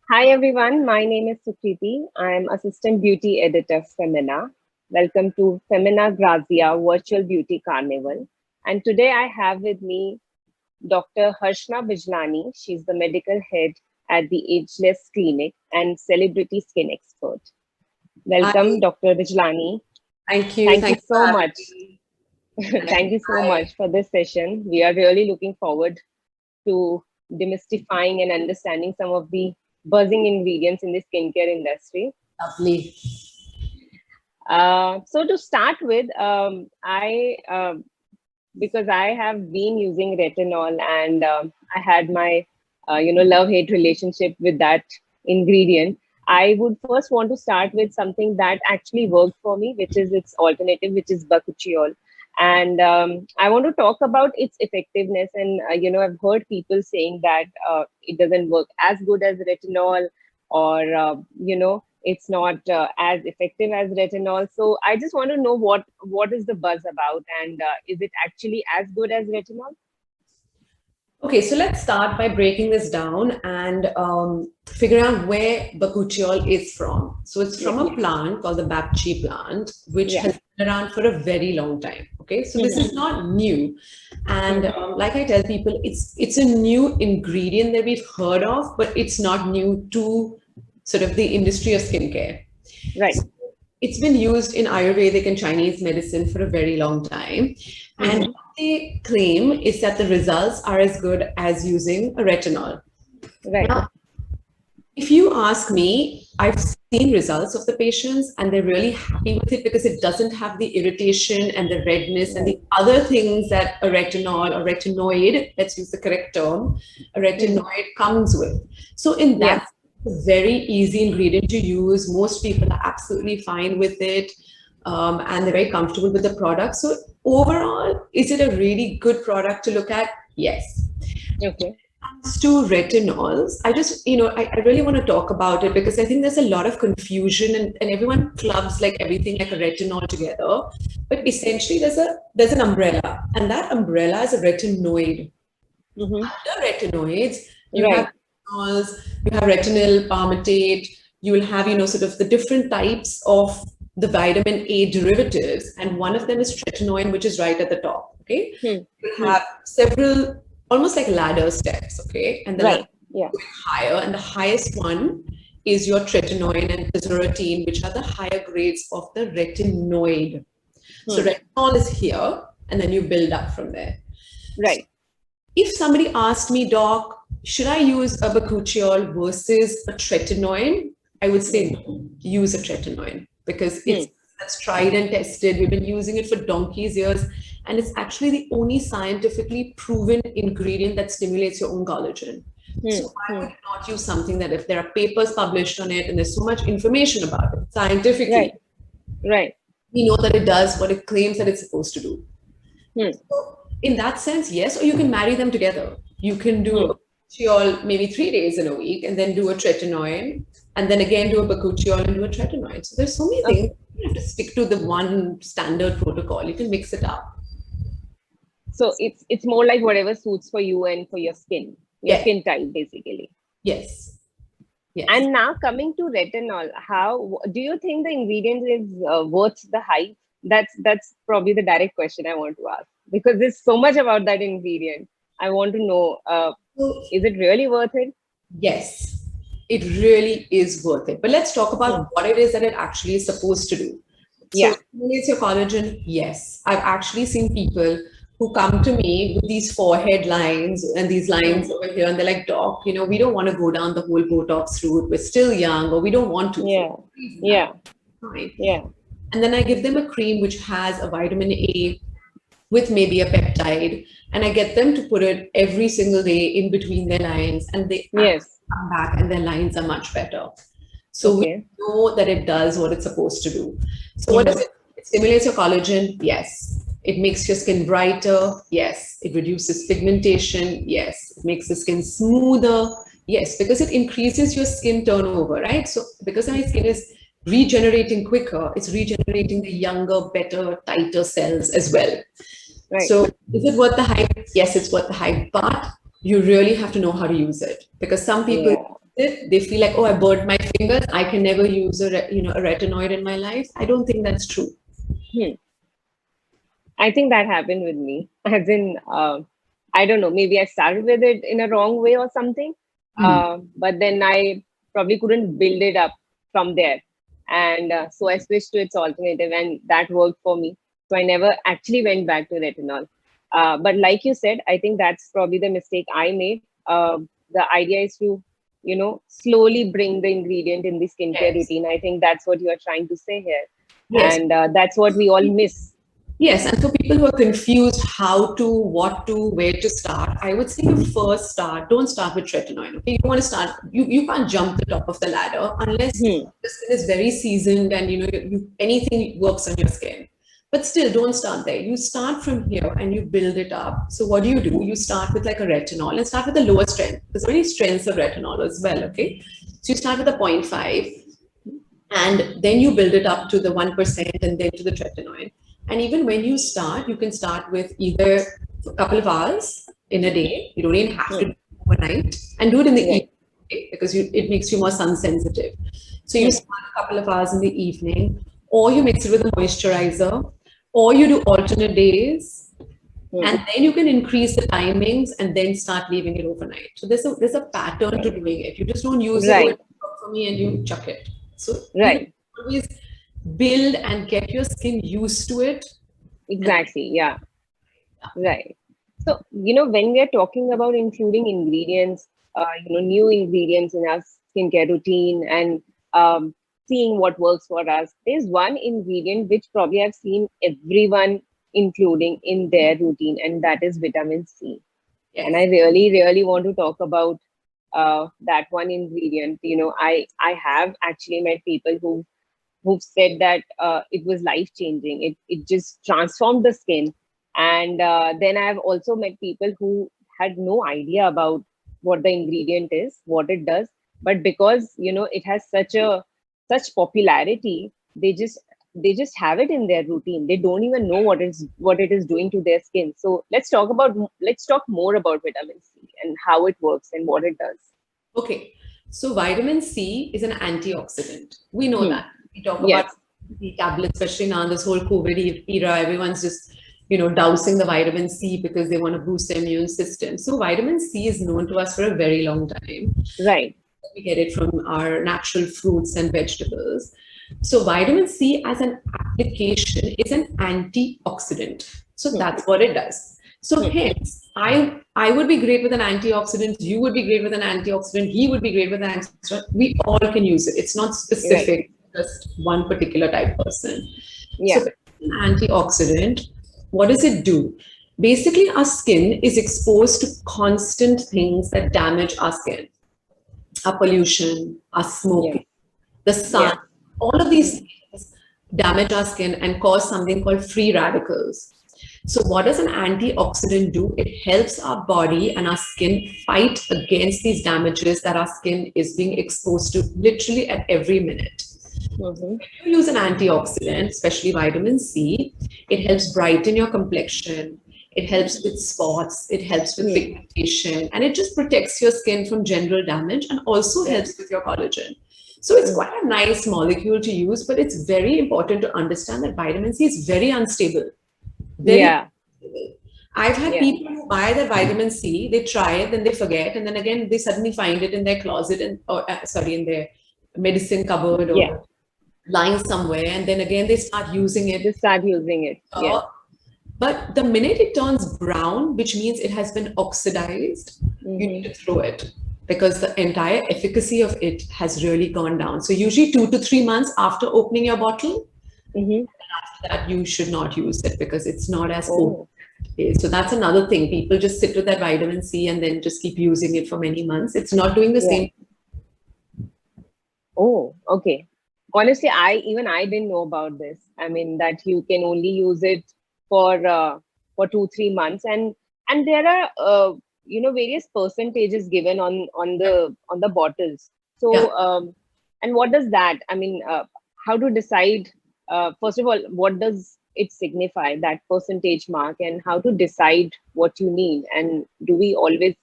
Hi everyone, my name is Sukriti. I'm Assistant Beauty Editor Femina. Welcome to Femina Grazia Virtual Beauty Carnival. And today I have with me Dr. Harshna Bijlani. She's the medical head at the Ageless Clinic and celebrity skin expert. Welcome, Hi, Dr. Bijlani. thank you. Thank you Thank you so for having much. me. Thank you so Hi. much for this session. We are really looking forward to demystifying and understanding some of the buzzing ingredients in the skincare industry. Lovely. So to start with, I because I have been using retinol and I had my love-hate relationship with that ingredient. I would first want to start with something that actually worked for me, which is its alternative, which is bakuchiol. And I want to talk about its effectiveness. And I've heard people saying that it doesn't work as good as retinol, or it's not as effective as retinol. So I just want to know what is the buzz about, and is it actually as good as retinol? Okay, so let's start by breaking this down and figure out where bakuchiol is from. So it's Yeah, from a plant called the bapchi plant, which yeah. has been around for a very long time. Okay, so this Hmm. is not new, and Hmm. like I tell people, it's a new ingredient that we've heard of, but it's not new to sort of the industry of skincare. Right. It's been used in Ayurvedic and Chinese medicine for a very long time. And Hmm. what they claim is that the results are as good as using a retinol. Right. Now, if you ask me, I've seen results of the patients and they're really happy with it because it doesn't have the irritation and the redness and Right. the other things that a retinol or retinoid, let's use the correct term, a Hmm. retinoid comes with. So in Yes. that, it's a very easy ingredient to use. Most people are absolutely fine with it, and they're very comfortable with the product. So overall, is it a really good product to look at? Yes. Okay. Comes to retinols, I just, I really want to talk about it because I think there's a lot of confusion and everyone clubs like everything like a retinol together. But essentially there's an umbrella, and that umbrella is a retinoid. Hmm. Under retinoids, you have Right. retinols, you have retinol palmitate, you will have, sort of the different types of the vitamin A derivatives, and one of them is tretinoin, which is right at the top. Okay. Hmm. You Hmm. have several almost like ladder steps, okay? And the ladder Right. Yeah. going higher, and the highest one is your tretinoin and pizarotene, which are the higher grades of the retinoid. So Hmm. retinol is here, and then you build up from there. So Right. if somebody asked me, Doc, should I use a bakuchiol versus a tretinoin? I would Hmm. say no, use a tretinoin because Hmm. that's tried and tested. We've been using it for donkey's years, and it's actually the only scientifically proven ingredient that stimulates your own collagen. Hmm. So why Hmm. would you not use something that if there are papers published on it and there's so much information about it Right. scientifically, Right. we know that it does what it claims that it's supposed to do. Hmm. So in that sense, yes, or you can marry them together. You can do a Hmm. bakuchiol maybe 3 days in a week and then do a tretinoin and then again do a bakuchiol and do a tretinoin. So there's so many things. Okay. You have to stick to the one standard protocol. You can mix it up. So it's more like whatever suits for you and for your Yes, skin type, basically. yes, yes. And now coming to retinol, how do you think the ingredient is worth the hype? That's probably the direct question I want to ask, because there's so much about that ingredient. I want to know, So is it really worth it? yes, it really is worth it. But let's talk Hmm. about what it is that it actually is supposed to do. So, Yeah. stimulates your collagen? Yes. I've actually seen people who come to me with these forehead lines and these Hmm. lines over here, and they're like, Doc, we don't want to go down the whole Botox route. We're still young, or we don't want to for Yeah. whatever reason. Yeah. Fine. Yeah. And then I give them a cream which has a vitamin A with maybe a peptide, and I get them to put it every single day in between their lines, and they actually Yes. come back and their lines are much better. So we Okay. know that it does what it's supposed to do. So what does Mm-hmm. it? It stimulates your collagen, yes. It makes your skin brighter, yes. It reduces pigmentation, yes. It makes the skin smoother, yes, because it increases your skin turnover, right? So because my skin is regenerating quicker, it's regenerating the younger, better, tighter cells as well. Right. So is it worth the hype? Yes, it's worth the hype, but you really have to know how to use it because some people Yeah. it, they feel like, oh, I burned my fingers, I can never use a retinoid in my life. I don't think that's true. I think that happened with me. As in, I don't know, maybe I started with it in a wrong way or something. But then I probably couldn't build it up from there. And so I switched to its alternative, and that worked for me. So I never actually went back to retinol. But like you said, I think that's probably the mistake I made. The idea is to, slowly bring the ingredient in the skincare Yes. routine. I think that's what you are trying to say here. Yes. And that's what we all miss. Yes, and for people who are confused how to, what to, where to start, I would say you first start, don't start with tretinoin. Okay? You want to start, you can't jump the top of the ladder unless the skin is very seasoned and anything works on your skin. But still, don't start there. You start from here and you build it up. So what do? You start with like a retinol and start with the lower strength. There's many strengths of retinol as well, okay? So you start with a 0.5 and then you build it up to the 1% and then to the tretinoin. And even when you start, you can start with either a couple of hours in a day. You don't even have to do it overnight, and do it in the evening because it makes you more sun sensitive. So you start a couple of hours in the evening, or you mix it with a moisturizer, or you do alternate days, and then you can increase the timings and then start leaving it overnight. So there's a pattern to doing it. You just don't use it for me and you chuck it. So always build and get your skin used to it. Exactly. Yeah. Right. So, when we are talking about including ingredients, new ingredients in our skincare routine and seeing what works for us, there's one ingredient which probably I've seen everyone including in their routine, and that is vitamin C. Yes. And I really, really want to talk about that one ingredient. I have actually met people who've said that it was life changing. It just transformed the skin. And then I've also met people who had no idea about what the ingredient is, what it does, but because it has such popularity, they just have it in their routine. They don't even know what it is doing to their skin. So let's talk more about vitamin C and how it works and what it does. Okay, so vitamin C is an antioxidant. We know that. We talk about the tablets, especially now in this whole COVID era. Everyone's just dousing the vitamin C because they want to boost their immune system. So vitamin C is known to us for a very long time. Right. We get it from our natural fruits and vegetables. So vitamin C as an application is an antioxidant. So that's what it does. So hence, I would be great with an antioxidant. You would be great with an antioxidant. He would be great with an antioxidant. We all can use it. It's not specific, just one particular type person. Yeah. So an antioxidant, what does it do? Basically, our skin is exposed to constant things that damage our skin. Our pollution, our smoking, the sun, all of these things damage our skin and cause something called free radicals. So what does an antioxidant do? It helps our body and our skin fight against these damages that our skin is being exposed to literally at every minute. When you use an antioxidant, especially vitamin C, it helps brighten your complexion. It helps with spots, it helps with pigmentation, and it just protects your skin from general damage and also helps with your collagen. So it's quite a nice molecule to use, but it's very important to understand that vitamin C is very unstable. Unstable. I've had people who buy their vitamin C, they try it, then they forget, and then again they suddenly find it in their closet in their medicine cupboard or lying somewhere, and then again they start using it. But the minute it turns brown, which means it has been oxidized, you need to throw it because the entire efficacy of it has really gone down. So usually 2 to 3 months after opening your bottle, after that you should not use it because it's not as potent. So that's another thing. People just sit with that vitamin C and then just keep using it for many months. It's not doing the same. Oh, okay. Honestly, I didn't know about this. I mean, that you can only use it for 2-3 months, and there are various percentages given on the bottles. So and what does that, I mean, how to decide, first of all, what does it signify, that percentage mark, and how to decide what you need? And do we always,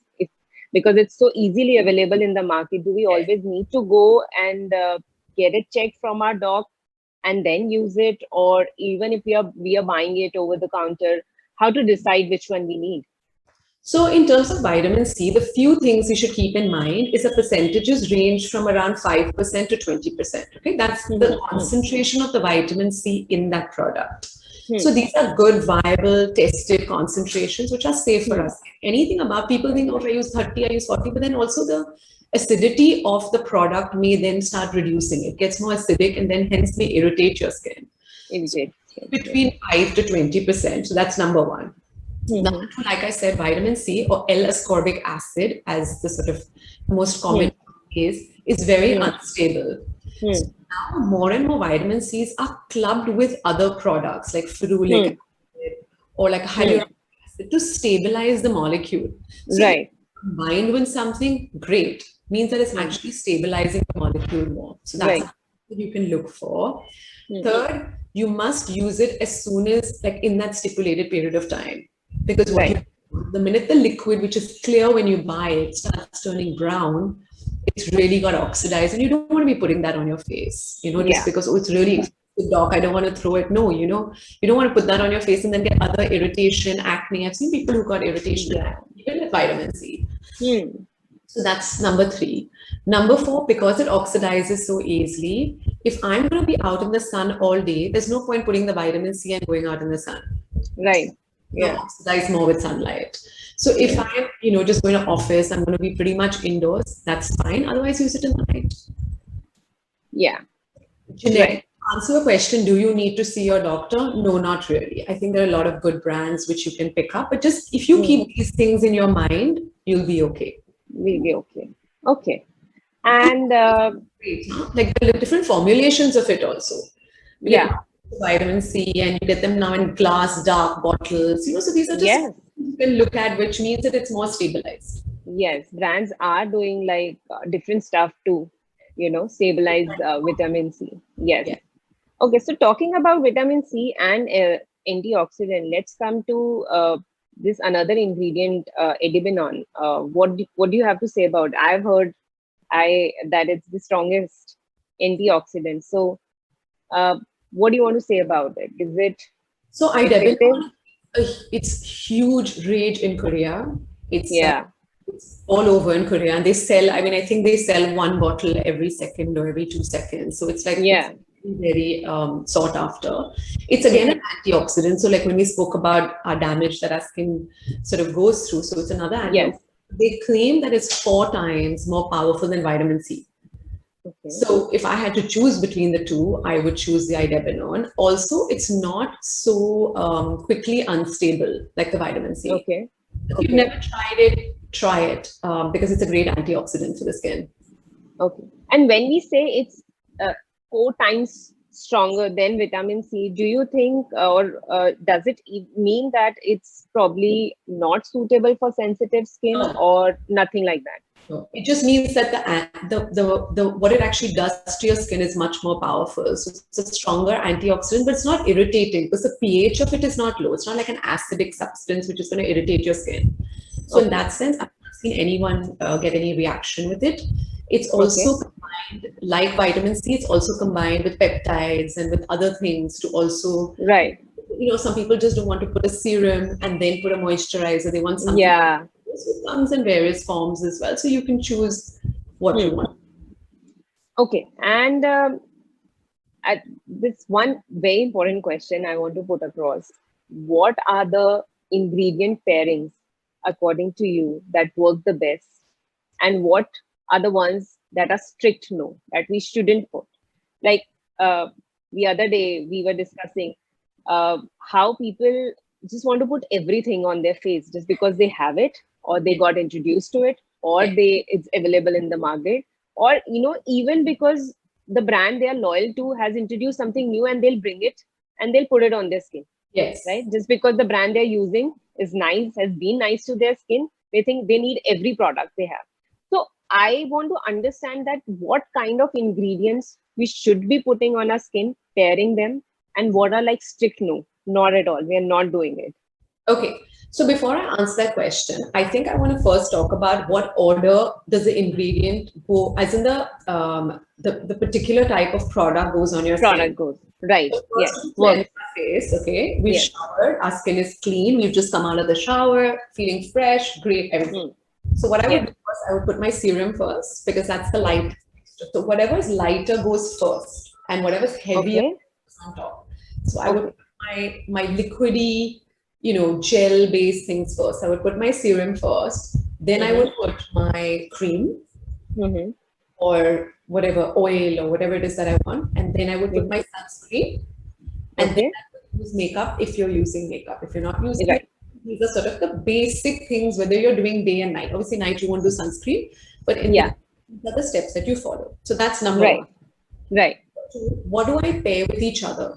because it's so easily available in the market? Do we always need to go and get it checked from our doc and then use it? Or even if we are buying it over the counter, how to decide which one we need? So in terms of vitamin C, the few things you should keep in mind is the percentages range from around 5% to 20%. Okay, that's the concentration of the vitamin C in that product. So these are good, viable, tested concentrations, which are safe for us. Anything above, people think, oh, I use 30, I use 40, but then also the acidity of the product may then start reducing. It gets more acidic and then hence may irritate your skin. Irritate. Between 5 to 20%. So that's number one. Number two, like I said, vitamin C or L-ascorbic acid, as the sort of most common case, is very unstable. So now more and more vitamin Cs are clubbed with other products like ferulic acid or like hyaluronic acid to stabilize the molecule. So Right. combined with something great means that it's actually stabilizing the molecule more. So that's Right. what you can look for. Third, you must use it as soon as, like, in that stipulated period of time. Because the minute the liquid, which is clear when you buy it, starts turning brown, it's really got oxidized, and you don't want to be putting that on your face, just because, oh, it's really expensive, doc, I don't want to throw it. No, you don't want to put that on your face and then get other irritation, acne. I've seen people who got irritation, even with vitamin C. So that's number three. Number four, because it oxidizes so easily, if I'm going to be out in the sun all day, there's no point putting the vitamin C and going out in the sun. Right. Yeah. Oxidize more with sunlight. So if I'm, just going to office, I'm going to be pretty much indoors, that's fine. Otherwise, use it in the night. Yeah. Jeanette, answer your question, do you need to see your doctor? No, not really. I think there are a lot of good brands which you can pick up, but just if you keep these things in your mind, you'll be okay. We'll be okay. Okay. And like the different formulations of it also. Yeah. Vitamin C, and you get them now in glass dark bottles, so these are just you can look at, which means that it's more stabilized. Yes, brands are doing like different stuff to, stabilize vitamin C. Yes. Yeah. Okay, so talking about vitamin C and antioxidant, let's come to this another ingredient, Edibenone. What do you have to say about it? I've heard that it's the strongest antioxidant. So what do you want to say about it? Is it so Edibenone? It's huge rage in Korea. It's all over in Korea, and they sell. I mean, I think they sell one bottle every second or every 2 seconds. So it's like it's very sought after. It's again an antioxidant. So like when we spoke about our damage that our skin sort of goes through, so it's another antioxidant. They claim that it's 4 times more powerful than vitamin C. Okay. So if I had to choose between the two, I would choose the Idebenone. Also, it's not so quickly unstable like the vitamin C. Okay. If you've never tried it, try it because it's a great antioxidant for the skin. Okay. And when we say it's 4 times stronger than vitamin C, do you think, or does it mean that it's probably not suitable for sensitive skin or nothing like that? It just means that the what it actually does to your skin is much more powerful. So it's a stronger antioxidant, but it's not irritating because the pH of it is not low. It's not like an acidic substance which is going to irritate your skin. So in that sense, I've not seen anyone get any reaction with it. It's also combined, like vitamin C, it's also combined with peptides and with other things to also, some people just don't want to put a serum and then put a moisturizer. They want something. Yeah. It comes in various forms as well. So you can choose what you want. Okay. And this one very important question I want to put across. What are the ingredient pairings, according to you, that work the best? And what are the ones that are strict no, that we shouldn't put? Like the other day, we were discussing how people just want to put everything on their face just because they have it, or they got introduced to it, or it's available in the market, or even because the brand they are loyal to has introduced something new and they'll bring it and they'll put it on their skin. Yes. Right? Just because the brand they're using is nice, has been nice to their skin, they think they need every product they have. So I want to understand that what kind of ingredients we should be putting on our skin, pairing them, and what are like strict no, not at all, we are not doing it. Okay. So before I answer that question, I think I want to first talk about what order does the ingredient go, as in the particular type of product goes on your skin. Product goes. Right. So Yes. first, we Work. cleanse our face. Okay, we've Yes. showered, our skin is clean. We've just come out of the shower, feeling fresh, great, everything. So what I would Yes. do was I would put my serum first because that's the light. So whatever is lighter goes first, and whatever is heavier Okay. goes on top. So I would Okay. put my liquidy, gel based things first. I would put my serum first, then I would put my cream Mm-hmm. or whatever oil or whatever it is that I want, and then I would put Mhm. my sunscreen, and then Okay. I would use makeup if you're using makeup. If you're not using Right. it, these are sort of the basic things, whether you're doing day and night. Obviously, night you won't do sunscreen, but in Yeah. these are the steps that you follow. So that's number Right. one. Right. What do I pair with each other?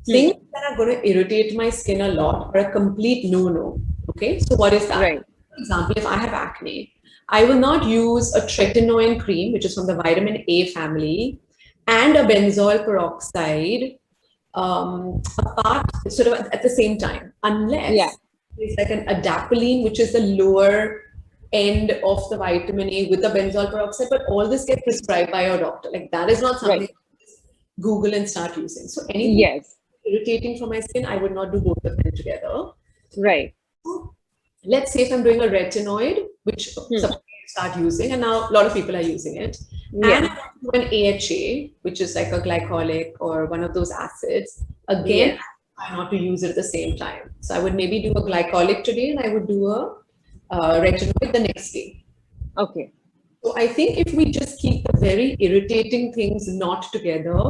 Hmm. Things that are going to irritate my skin a lot are a complete no-no. Okay, so what is that? Right. For example, if I have acne, I will not use a tretinoin cream, which is from the vitamin A family, and a benzoyl peroxide apart, sort of at the same time, Yeah. unless it's like an adapalene, which is the lower end of the vitamin A with the benzoyl peroxide, but all this gets prescribed by your doctor. Like that is not something Right. Google and start using. So anything Yes. irritating for my skin, I would not do both of them together. Right. Let's say if I'm doing a retinoid, which suppose I start using, and now a lot of people are using it, and Yeah. I want to do an AHA, which is like a glycolic or one of those acids, again, Yes. I try not to use it at the same time. So I would maybe do a glycolic today, and I would do a retinoid the next day. Okay. So I think if we just keep the very irritating things not together,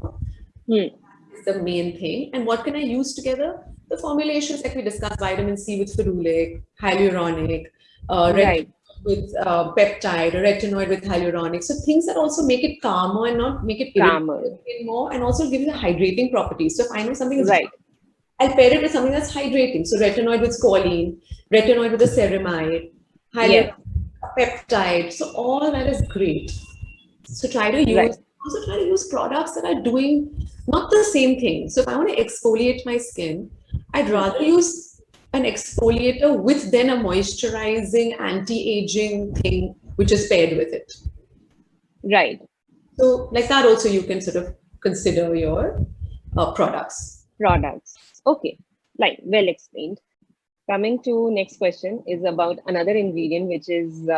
Hmm. is the main thing. And what can I use together? The formulations like we discussed, vitamin C with ferulic, hyaluronic, Right. with peptide, or retinoid with hyaluronic. So things that also make it calmer and not make it Calmer. irritating more, and also give you the hydrating properties. So if I know something is Right. I'll pair it with something that's hydrating. So retinoid with squalene, retinoid with a ceramide, Yes. hyaluronic, peptide. So all that is great. So try to use Right. also try to use products that are doing not the same thing. So if I want to exfoliate my skin, I'd rather use an exfoliator with then a moisturizing anti-aging thing which is paired with it. Right. So like that also you can sort of consider your products. Products. Okay. Like well explained. Coming to next question is about another ingredient which is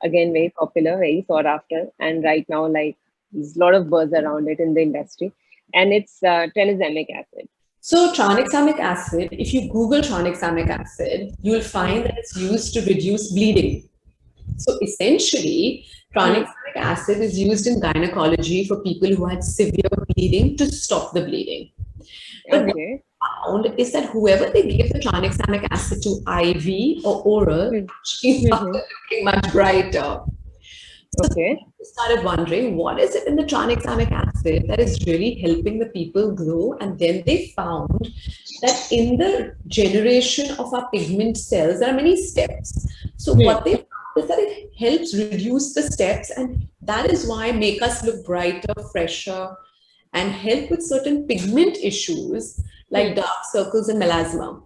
again very popular, very sought after, and right now like there's a lot of buzz around it in the industry, and it's tranexamic acid. So tranexamic acid, if you Google tranexamic acid, you'll find that it's used to reduce bleeding. So essentially, tranexamic acid is used in gynecology for people who had severe bleeding to stop the bleeding. But what Okay. I found is that whoever they gave the tranexamic acid to, IV or oral, actually started looking much brighter. So Okay. I started wondering what is it in the tranexamic acid that is really helping the people glow, and then they found that in the generation of our pigment cells there are many steps. So what they found is that it helps reduce the steps, and that is why make us look brighter, fresher, and help with certain pigment issues like dark circles and melasma.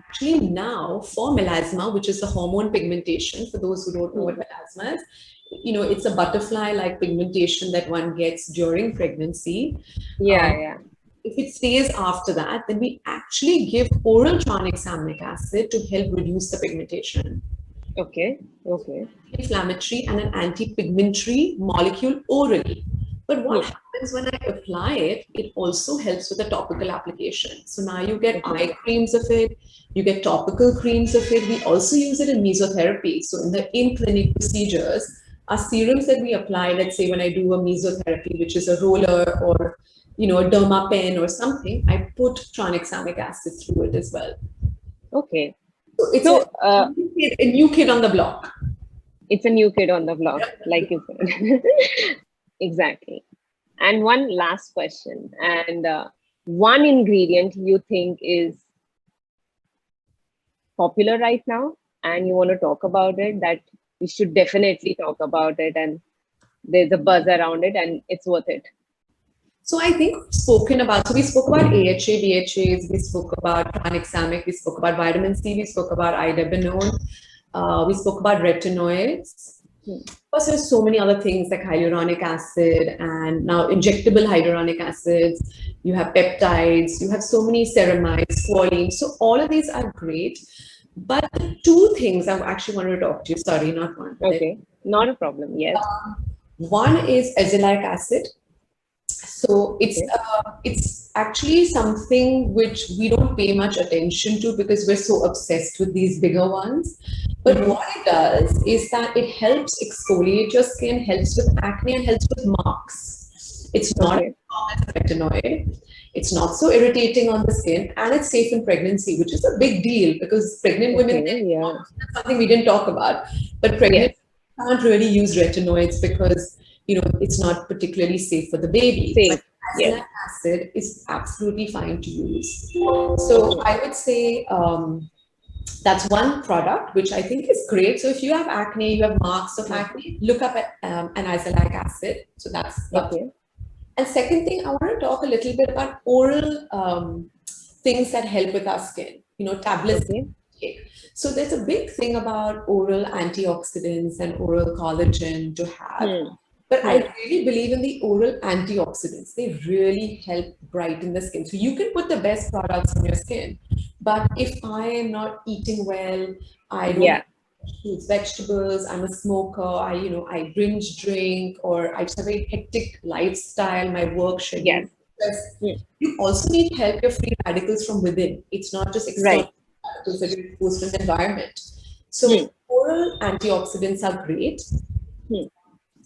Actually, now for melasma, which is the hormone pigmentation, for those who don't know what melasma is, it's a butterfly-like pigmentation that one gets during pregnancy. Yeah. If it stays after that, then we actually give oral tranexamic acid to help reduce the pigmentation. Okay. Okay. Inflammatory and an anti-pigmentary molecule orally. But what happens when I apply it, it also helps with the topical application. So now you get eye creams of it, you get topical creams of it. We also use it in mesotherapy. So in the in-clinic procedures, our serums that we apply, let's say when I do a mesotherapy, which is a roller or a derma pen or something, I put tranexamic acid through it as well. Okay. So it's So a new kid on the block. it's a new kid on the block, like you said. Exactly. And one last question. And one ingredient you think is popular right now, and you want to talk about it, that we should definitely talk about it, and there's a buzz around it, and it's worth it. So I think we've spoken about, so we spoke about AHA, BHAs, we spoke about tranexamic, we spoke about vitamin C, we spoke about idebenone, we spoke about retinoids. Of course, there's so many other things like hyaluronic acid and now injectable hyaluronic acids. You have peptides, you have so many ceramides, squalene. So all of these are great. But the two things I actually wanted to talk to you, sorry, not one. Okay, not a problem. Yes. One is azelaic acid. So Okay. it's actually something which we don't pay much attention to because we're so obsessed with these bigger ones. But what it does is that it helps exfoliate your skin, helps with acne, and helps with marks. It's not Okay. as strong as a retinoid. It's not so irritating on the skin, and it's safe in pregnancy, which is a big deal because pregnant women, Okay. Yeah. that's something we didn't talk about, but pregnant Yes. can't really use retinoids because it's not particularly safe for the baby. But Safe. Yes. azelaic acid is absolutely fine to use. So I would say that's one product which I think is great. So if you have acne, you have marks of acne, look up at an azelaic acid. So that's Okay. and second thing, I want to talk a little bit about oral things that help with our skin, tablets. Okay. So there's a big thing about oral antioxidants and oral collagen to have. But I really believe in the oral antioxidants. They really help brighten the skin. So you can put the best products on your skin. But if I am not eating well, I don't Yeah. fruits, vegetables, I'm a smoker, I binge drink, or I just have a hectic lifestyle, my work schedule. Yes. Stress. Hmm. You also need help your free radicals from within. It's not just Right. external radicals that you're exposed to the environment. So oral antioxidants are great, Hmm.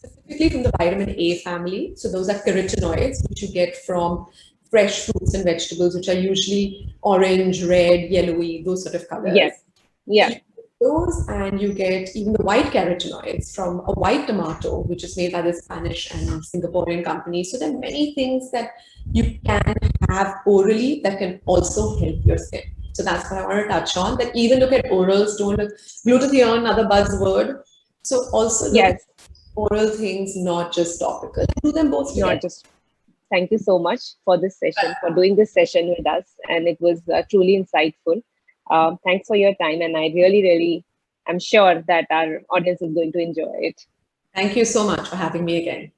specifically from the vitamin A family. So those are carotenoids, which you get from fresh fruits and vegetables, which are usually orange, red, yellowy, those sort of colors. Yes. Yeah. Those, and you get even the white carotenoids from a white tomato, which is made by the Spanish and Singaporean companies. So there are many things that you can have orally that can also help your skin. So that's what I want to touch on. That even look at orals, don't look glutathione, another buzzword. So also look Yes. at oral things, not just topical. Do them both together. Not just. Thank you so much for this session, for doing this session with us, and it was truly insightful. Thanks for your time, and I really, really am sure that our audience is going to enjoy it. Thank you so much for having me again.